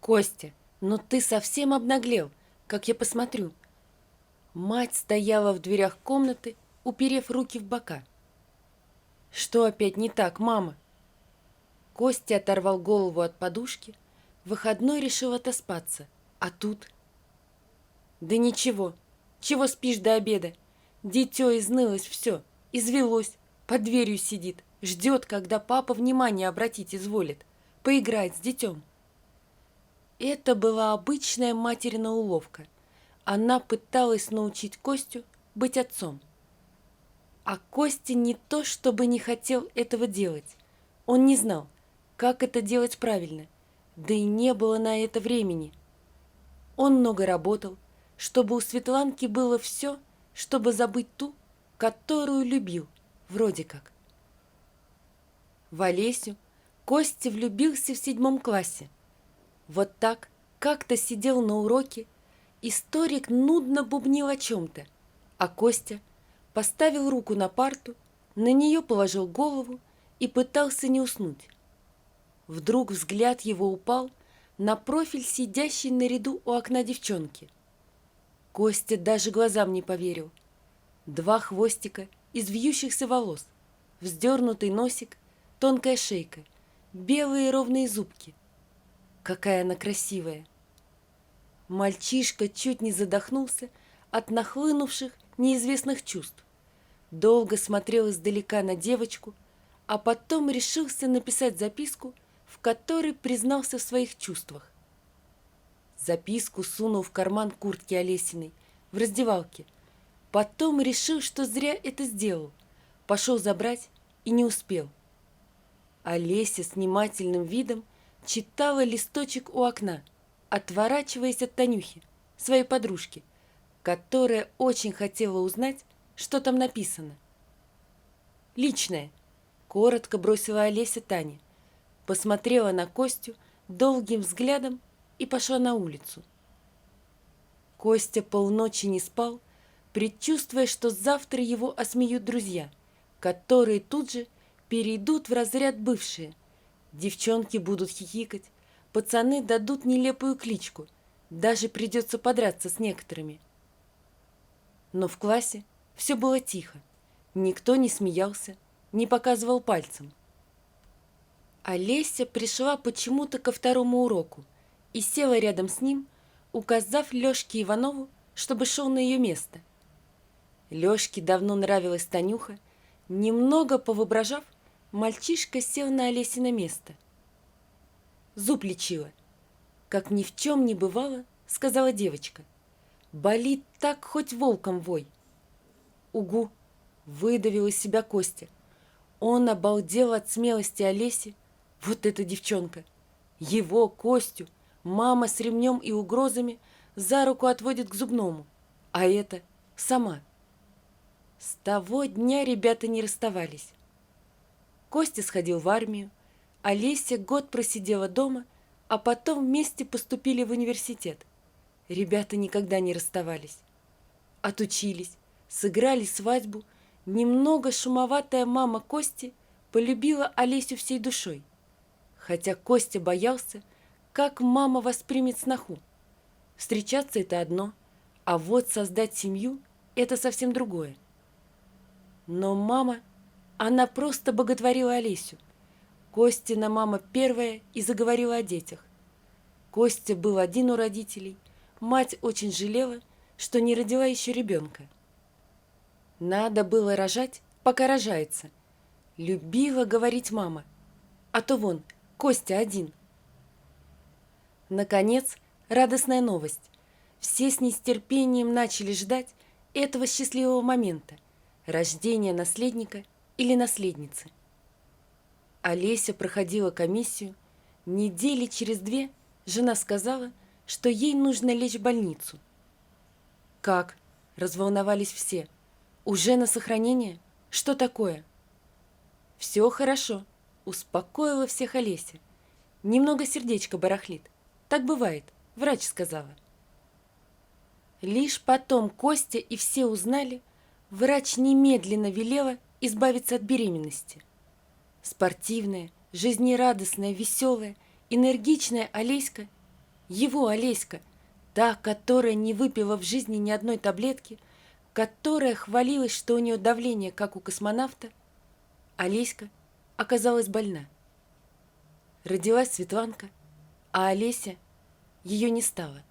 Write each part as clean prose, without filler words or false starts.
Костя, ну ты совсем обнаглел, как я посмотрю. Мать стояла в дверях комнаты, уперев руки в бока. Что опять не так, мама? Костя оторвал голову от подушки. В выходной решил отоспаться. А тут... Да ничего. Чего спишь до обеда? Дитё изнылось все, извелось, под дверью сидит, ждет, когда папа внимание обратить изволит, поиграть с детем. Это была обычная материна уловка. Она пыталась научить Костю быть отцом. А Костя не то, чтобы не хотел этого делать. Он не знал, как это делать правильно, да и не было на это времени. Он много работал, чтобы у Светланки было все, чтобы забыть ту, которую любил, вроде как. В Олесю Костя влюбился в 7 классе. Вот так как-то сидел на уроке, историк нудно бубнил о чем-то, а Костя поставил руку на парту, на нее положил голову и пытался не уснуть. Вдруг взгляд его упал на профиль сидящей на ряду у окна девчонки. Костя даже глазам не поверил. 2 хвостика из вьющихся волос, вздернутый носик, тонкая шейка, белые ровные зубки. Какая она красивая! Мальчишка чуть не задохнулся от нахлынувших неизвестных чувств. Долго смотрел издалека на девочку, а потом решился написать записку, в которой признался в своих чувствах. Записку сунул в карман куртки Олесиной в раздевалке. Потом решил, что зря это сделал. Пошел забрать и не успел. Олеся с внимательным видом читала листочек у окна, отворачиваясь от Танюхи, своей подружки, которая очень хотела узнать, что там написано. «Личное», — коротко бросила Олеся Тане, посмотрела на Костю долгим взглядом и пошла на улицу. Костя полночи не спал, предчувствуя, что завтра его осмеют друзья, которые тут же перейдут в разряд бывшие. Девчонки будут хихикать, пацаны дадут нелепую кличку, даже придется подраться с некоторыми. Но в классе все было тихо, никто не смеялся, не показывал пальцем. Олеся пришла почему-то ко 2-му уроку и села рядом с ним, указав Лёшке Иванову, чтобы шел на ее место. Лёшке давно нравилась Танюха. Немного повоображав, мальчишка сел на Олесино место. Зуб лечила. Как ни в чем не бывало, сказала девочка. Болит так, хоть волком вой. Угу, выдавил из себя Костя. Он обалдел от смелости Олеси. Вот эта девчонка. Его, Костю, мама с ремнем и угрозами за руку отводит к зубному. А это сама. С того дня ребята не расставались. Костя сходил в армию, Олеся год просидела дома, а потом вместе поступили в университет. Ребята никогда не расставались. Отучились, сыграли свадьбу. Немного шумоватая мама Кости полюбила Олесю всей душой. Хотя Костя боялся, как мама воспримет сноху. Встречаться — это одно, а вот создать семью — это совсем другое. Но мама, она просто боготворила Олесю. Костина мама первая и заговорила о детях. Костя был один у родителей, мать очень жалела, что не родила еще ребенка. Надо было рожать, пока рожается. Любила говорить мама. А то вон, Костя один. Наконец, радостная новость. Все с нетерпением начали ждать этого счастливого момента – рождения наследника или наследницы. Олеся проходила комиссию. Недели через 2 жена сказала, что ей нужно лечь в больницу. «Как?» – разволновались все. «Уже на сохранение? Что такое?» «Все хорошо», – успокоила всех Олеся. «Немного сердечко барахлит. Так бывает, врач сказала». Лишь потом Костя и все узнали, врач немедленно велела избавиться от беременности. Спортивная, жизнерадостная, веселая, энергичная Олеська Его Олеська, та, которая не выпила в жизни ни одной таблетки, которая хвалилась, что у нее давление, как у космонавта, Олеська оказалась больна. Родилась Светланка, а Олеся ее не стало.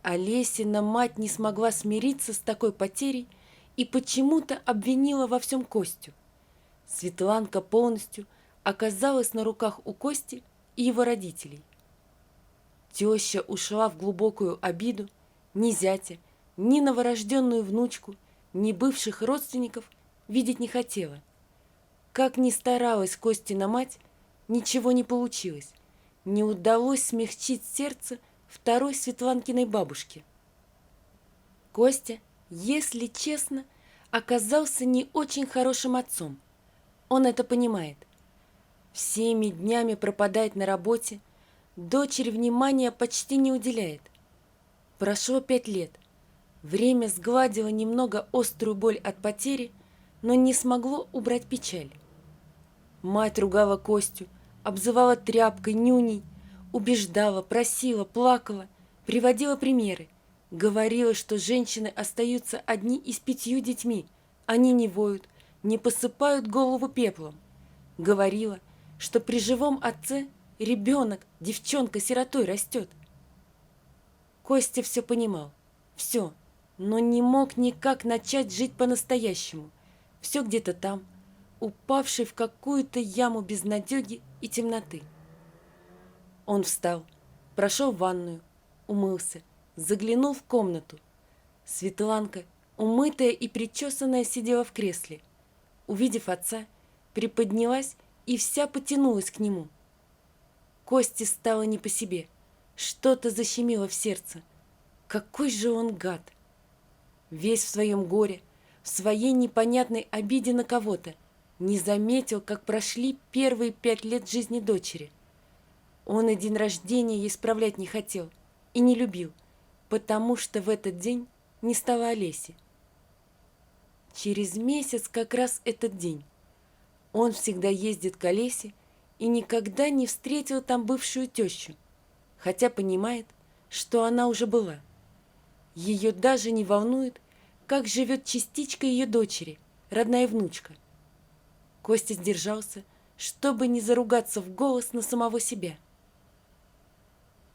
Олесина мать не смогла смириться с такой потерей и почему-то обвинила во всем Костю. Светланка полностью оказалась на руках у Кости и его родителей. Теща ушла в глубокую обиду, ни зятя, ни новорожденную внучку, ни бывших родственников видеть не хотела. Как ни старалась Костина мать, ничего не получилось. Не удалось смягчить сердце второй Светланкиной бабушки. Костя, если честно, оказался не очень хорошим отцом. Он это понимает. Всеми днями пропадает на работе, дочери внимания почти не уделяет. Прошло 5 лет. Время сгладило немного острую боль от потери, но не смогло убрать печаль. Мать ругала Костю, обзывала тряпкой, нюней, убеждала, просила, плакала, приводила примеры, говорила, что женщины остаются одни и с 5 детьми, они не воют, не посыпают голову пеплом. Говорила, что при живом отце ребенок, девчонка сиротой растет. Костя все понимал, все, но не мог никак начать жить по-настоящему. Все где-то там, упавший в какую-то яму безнадеги и темноты. Он встал, прошел в ванную, умылся, заглянул в комнату. Светланка, умытая и причесанная, сидела в кресле. Увидев отца, приподнялась и вся потянулась к нему. Косте стало не по себе. Что-то защемило в сердце. Какой же он гад! Весь в своем горе, в своей непонятной обиде на кого-то, не заметил, как прошли первые 5 лет жизни дочери. Он и день рождения ей справлять не хотел и не любил, потому что в этот день не стало Олеси. Через месяц как раз этот день. Он всегда ездит к Олесе и никогда не встретил там бывшую тещу, хотя понимает, что она уже была. Ее даже не волнует, как живет частичка ее дочери, родная внучка. Костя сдержался, чтобы не заругаться в голос на самого себя.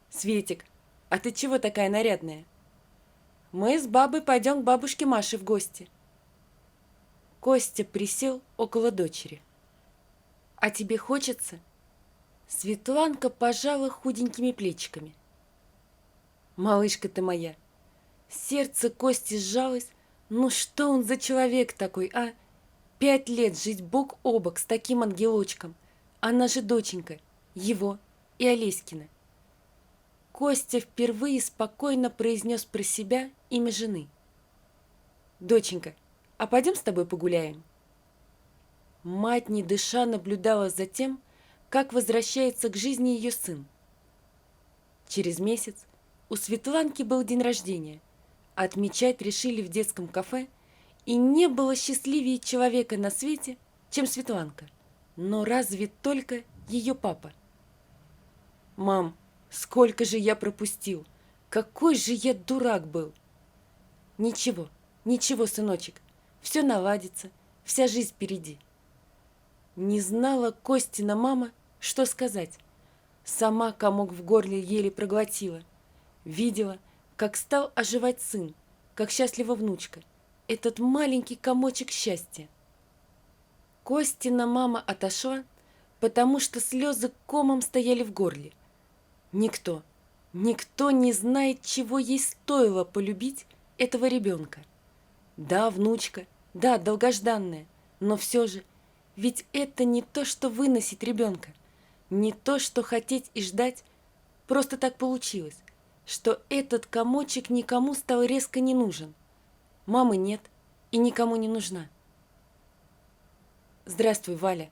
«Светик, а ты чего такая нарядная? Мы с бабой пойдем к бабушке Маше в гости». Костя присел около дочери. «А тебе хочется?» Светланка пожала худенькими плечиками. «Малышка ты моя!» Сердце Кости сжалось. Ну что он за человек такой, а? 5 лет жить бок о бок с таким ангелочком. Она же доченька, его и Олеськина. Костя впервые спокойно произнес про себя имя жены. «Доченька, а пойдем с тобой погуляем?» Мать, не дыша, наблюдала за тем, как возвращается к жизни ее сын. Через месяц у Светланки был день рождения. Отмечать решили в детском кафе, и не было счастливее человека на свете, чем Светланка. Но разве только ее папа? «Мам, сколько же я пропустил! Какой же я дурак был!» «Ничего, ничего, сыночек, все наладится, вся жизнь впереди». Не знала Костина мама, что сказать. Сама комок в горле еле проглотила. Видела, как стал оживать сын, как счастлива внучка. Этот маленький комочек счастья. Костина мама отошла, потому что слезы комом стояли в горле. Никто не знает, чего ей стоило полюбить этого ребенка. Да, внучка, да, долгожданная, но все же, ведь это не то, что выносить ребенка, не то, что хотеть и ждать. Просто так получилось, что этот комочек никому стал резко не нужен. Мамы нет и никому не нужна. «Здравствуй, Валя».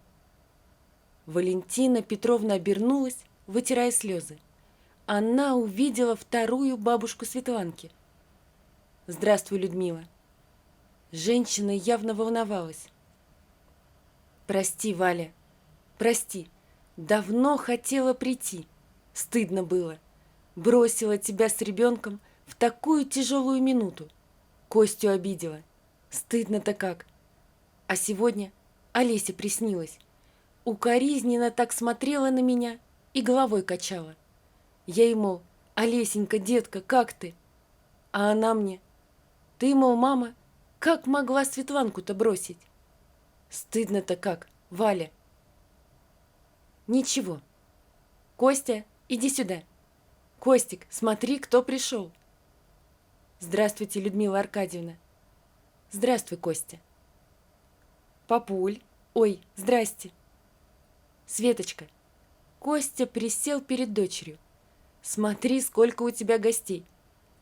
Валентина Петровна обернулась, вытирая слезы. Она увидела вторую бабушку Светланки. «Здравствуй, Людмила». Женщина явно волновалась. «Прости, Валя, прости. Давно хотела прийти. Стыдно было. Бросила тебя с ребенком в такую тяжелую минуту. Костю обидела. Стыдно-то как. А сегодня Олесе приснилось. Укоризненно так смотрела на меня и головой качала. Я ей, мол, Олесенька, детка, как ты? А она мне: ты, мол, мама, как могла Светланку-то бросить? Стыдно-то как, Валя. Ничего. Костя, иди сюда. Костик, смотри, кто пришел. Здравствуйте, Людмила Аркадьевна. Здравствуй, Костя. Папуль. Ой, здрасте. Светочка. Костя присел перед дочерью. Смотри, сколько у тебя гостей.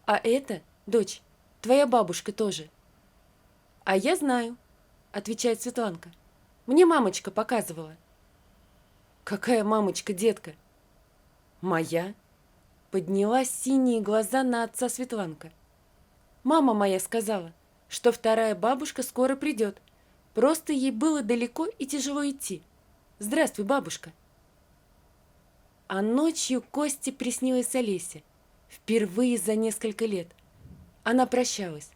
А это, дочь, твоя бабушка тоже. А я знаю, отвечает Светланка. Мне мамочка показывала. Какая мамочка, детка? Моя. Подняла синие глаза на отца Светланка. Мама моя сказала, что вторая бабушка скоро придет. Просто ей было далеко и тяжело идти. Здравствуй, бабушка. А ночью Косте приснилась Олеся. Впервые за несколько лет. Она прощалась.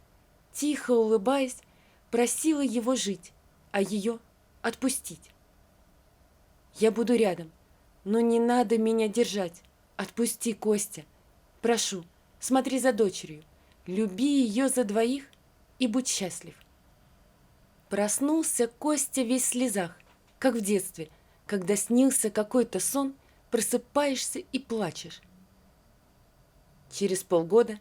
Тихо улыбаясь, просила его жить, а ее отпустить. Я буду рядом, но не надо меня держать. Отпусти, Костя. Прошу, смотри за дочерью. Люби ее за двоих и будь счастлив. Проснулся Костя весь в слезах, как в детстве, когда снился какой-то сон, просыпаешься и плачешь. Через полгода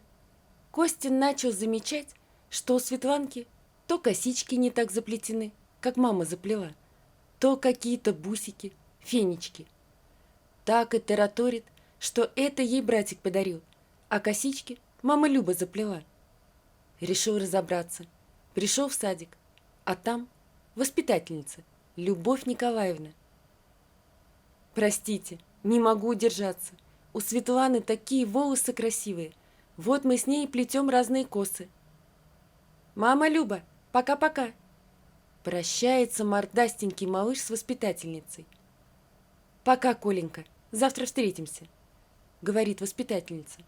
Костя начал замечать, что у Светланки то косички не так заплетены, как мама заплела, то какие-то бусики, фенечки. Так и тараторит, что это ей братик подарил, а косички мама Люба заплела. Решил разобраться. Пришел в садик, а там воспитательница Любовь Николаевна. Простите, не могу удержаться. У Светланы такие волосы красивые. Вот мы с ней плетем разные косы. Мама Люба, пока-пока. Прощается мордастенький малыш с воспитательницей. Пока, Коленька, завтра встретимся, говорит воспитательница.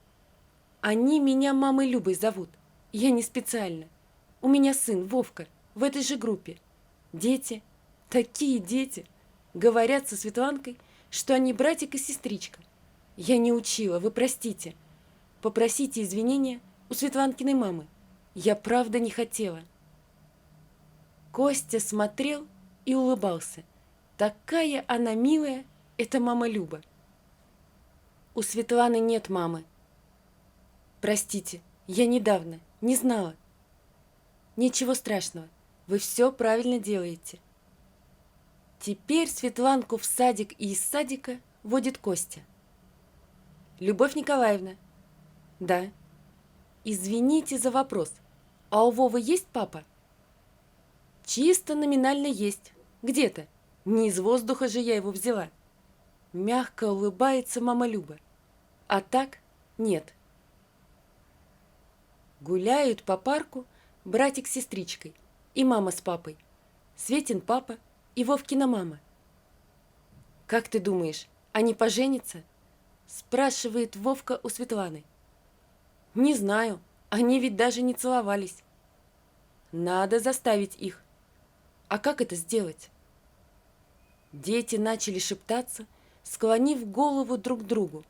Они меня мамой Любой зовут. Я не специально. У меня сын Вовка в этой же группе. Дети, такие дети, говорят со Светланкой, что они братик и сестричка. Я не учила, вы простите. Попросите извинения у Светланкиной мамы. Я правда не хотела. Костя смотрел и улыбался. Такая она милая, это мама Люба. У Светланы нет мамы. Простите, я недавно, не знала. Ничего страшного, вы все правильно делаете. Теперь Светланку в садик и из садика водит Костя. Любовь Николаевна. Да. Извините за вопрос. А у Вовы есть папа? Чисто номинально есть. Где-то. Не из воздуха же я его взяла. Мягко улыбается мама Люба. А так нет. Гуляют по парку братик с сестричкой и мама с папой. Светин папа и Вовкина мама. «Как ты думаешь, они поженятся?» спрашивает Вовка у Светланы. «Не знаю, они ведь даже не целовались». «Надо заставить их». «А как это сделать?» Дети начали шептаться, склонив голову друг к другу,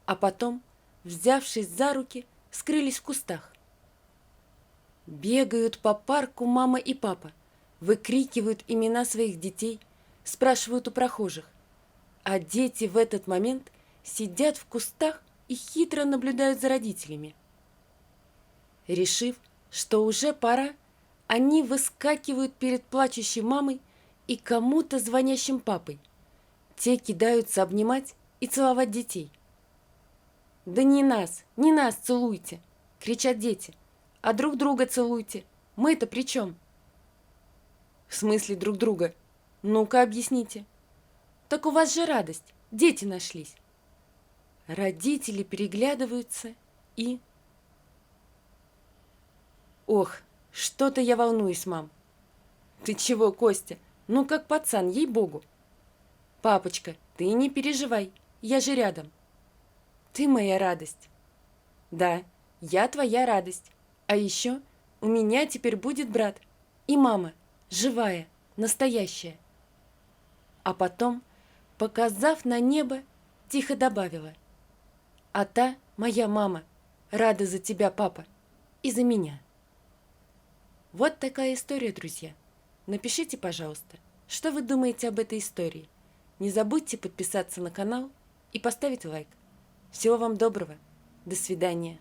а потом, взявшись за руки, скрылись в кустах. Бегают по парку мама и папа, выкрикивают имена своих детей, спрашивают у прохожих. А дети в этот момент сидят в кустах и хитро наблюдают за родителями. Решив, что уже пора, они выскакивают перед плачущей мамой и кому-то звонящим папой. Те кидаются обнимать и целовать детей. «Да не нас целуйте!» — кричат дети. «А друг друга целуйте! Мы-то при чем?» «В смысле друг друга? Ну-ка объясните!» «Так у вас же радость! Дети нашлись!» Родители переглядываются и... «Ох, что-то я волнуюсь, мам!» «Ты чего, Костя? Ну как пацан, ей-богу!» «Папочка, ты не переживай, я же рядом!» Ты моя радость. Да, я твоя радость. А еще у меня теперь будет брат. И мама, живая, настоящая. А потом, показав на небо, тихо добавила. А та, моя мама, рада за тебя, папа, и за меня. Вот такая история, друзья. Напишите, пожалуйста, что вы думаете об этой истории. Не забудьте подписаться на канал и поставить лайк. Всего вам доброго. До свидания.